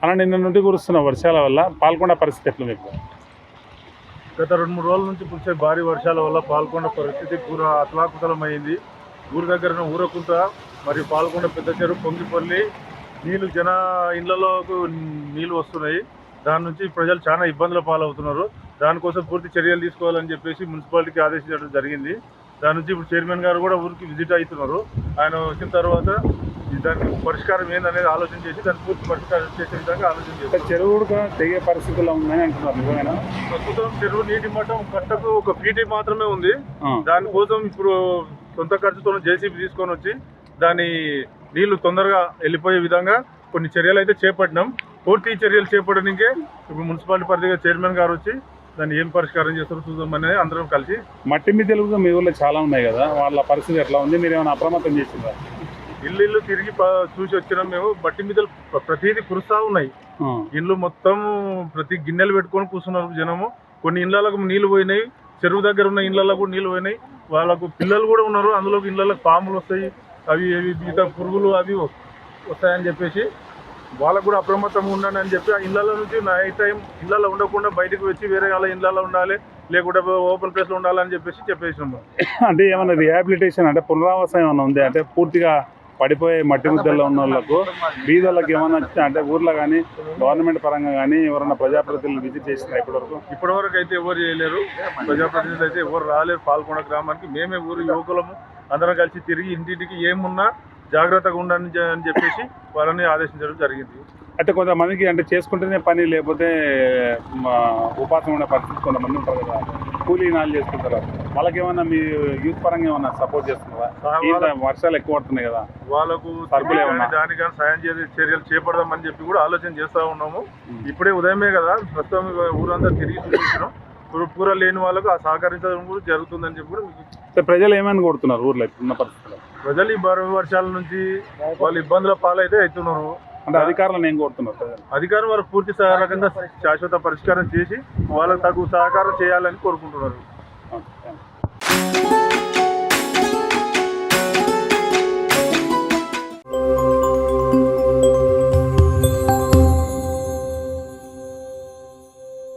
అలా నిన్న నుండి కురుస్తున్న వర్షాల వల్ల పాల్గొండ పరిస్థితి ఎట్లా మీకు? గత 2-3 రోజుల నుంచి కురిసే భారీ వర్షాల వల్ల పాల్గొండ పరిస్థితి పూర అతలాకుతలమైంది. ఊరి దగ్గర ఊరకుంట మరియు పాల్గొండ పెద్ద చెరువు పొంగిపల్లి నీళ్లు జన ఇళ్లలోకి నీళ్లు వస్తున్నాయి. దాని నుంచి ప్రజలు చాలా ఇబ్బందుల పాలవుతున్నారు. దానికోసం పూర్తి చర్యలు తీసుకోవాలని చెప్పేసి మున్సిపాలిటీకి ఆదేశించడం జరిగింది. దాని నుంచి ఇప్పుడు చైర్మన్ గారు కూడా ఊరికి విజిట్ అవుతున్నారు. ఆయన వచ్చిన తర్వాత దానికి పరిష్కారం ఏందనేది ఆలోచన చేసి దాన్ని పూర్తి పరిష్కారం చేసే విధంగా ఆలోచన చేస్తారు. చెరువు కూడా తెగే పరిస్థితుల్లో ఉందని అంటున్నారు, నిజమేనా? ప్రస్తుతం చెరువు నీటి మట్టం కట్టకు 1 ఫీట్ మాత్రమే ఉంది. దానికోసం ఇప్పుడు సొంత ఖర్చుతో జేసీబీ తీసుకొని వచ్చి దాని నీళ్లు తొందరగా వెళ్ళిపోయే విధంగా కొన్ని చర్యలు అయితే చేపట్టినాం. పూర్తి చర్యలు చేపట్టడానికే ఇప్పుడు మున్సిపాలిటీ పరిధిగా చైర్మన్ గారు వచ్చి దాన్ని ఏం పరిష్కారం చేస్తారో చూద్దామని అందరం కలిసి. మట్టి మీదలు కూడా మీ ఊళ్ళో చాలా ఉన్నాయి కదా, వాళ్ళ పరిస్థితి ఎట్లా ఉంది? మీరు ఏమైనా అప్రమత్తం చేసిందా? ఇల్లు తిరిగి చూసి వచ్చినాం మేము. మట్టి మీద ప్రతిదీ కురుస్తా ఉన్నాయి. ఇల్లు మొత్తం ప్రతి గిన్నెలు పెట్టుకొని కూర్చున్నారు జనము. కొన్ని ఇళ్లకు నీళ్లు పోయినాయి, చెరువు దగ్గర ఉన్న ఇళ్లకు కూడా నీళ్లు పోయినాయి. వాళ్ళకు పిల్లలు కూడా ఉన్నారు, అందులో ఇళ్లకు పాములు వస్తాయి, అవి మిగతా పురుగులు అవి వస్తాయని చెప్పేసి వాళ్ళకు కూడా అప్రమత్తంగా ఉండండి అని చెప్పి ఆ ఇళ్ల నుంచి నైట్ టైం ఇళ్లలో ఉండకుండా బయటకు వచ్చి వేరే వాళ్ళ ఇళ్లలో ఉండాలి, లేకుంటే ఓపెన్ ప్లేస్లో ఉండాలని చెప్పేసినాము. అంటే ఏమైనా రిహాబిలిటేషన్ అంటే పునరావాసం ఏమైనా ఉంది? అంటే పూర్తిగా పడిపోయే మట్టి ముద్దల్లో ఉన్న వాళ్ళకు బీదోళ్ళకి ఏమైనా అంటే ఊర్లో కానీ గవర్నమెంట్ పరంగా కానీ ఎవరైనా ప్రజాప్రతినిధులు విజిట్ చేసినా ఇప్పటివరకు అయితే ఎవరు చేయలేరు. ప్రజాప్రతినిధులు అయితే ఎవరు రాలేరు. పాల్గొండ గ్రామానికి మేమే ఊరు యువకులము అందరం కలిసి తిరిగి ఇంటింటికి ఏమున్నా జాగ్రత్తగా ఉండండి అని చెప్పేసి వాళ్ళని ఆదేశించడం జరిగింది. అంటే కొంతమందికి అంటే చేసుకుంటేనే పని, లేకపోతే ఉపాసం ఉండే పరిస్థితి కొంతమంది ఉంటారు కదా, కూలీ నాలు చేసుకుంటారు. వాళ్ళకి ఏమన్నా మీ యూత్ పరంగా ఏమన్నా సపోర్ట్ చేస్తున్నారా? వర్షాలు ఎక్కువ పడుతున్నాయి కదా, వాళ్ళకు దానికన్నా సాయం చేసే చర్యలు చేపడదామని చెప్పి కూడా ఆలోచన చేస్తూ ఉన్నాము. ఇప్పుడే ఉదయమే కదా, ప్రస్తుతం ఊరంతా తిరిగి చూపించడం, పూర లేని వాళ్ళకు ఆ సహకరించడం కూడా జరుగుతుందని చెప్పి కూడా. ప్రజలు ఏమైనా కొడుతున్నారు ఊర్లో ఉన్న పరిస్థితుల్లో? ప్రజలు ఈ భారీ వర్షాల నుంచి వాళ్ళు ఇబ్బందుల పాలైతే అవుతున్నారు. అంటే అధికారులను ఏం కోరుతున్నారు? అధికారులు వారు పూర్తి రకంగా శాశ్వత పరిష్కారం చేసి వాళ్ళకు తగు సహకారం చేయాలని కోరుకుంటున్నారు.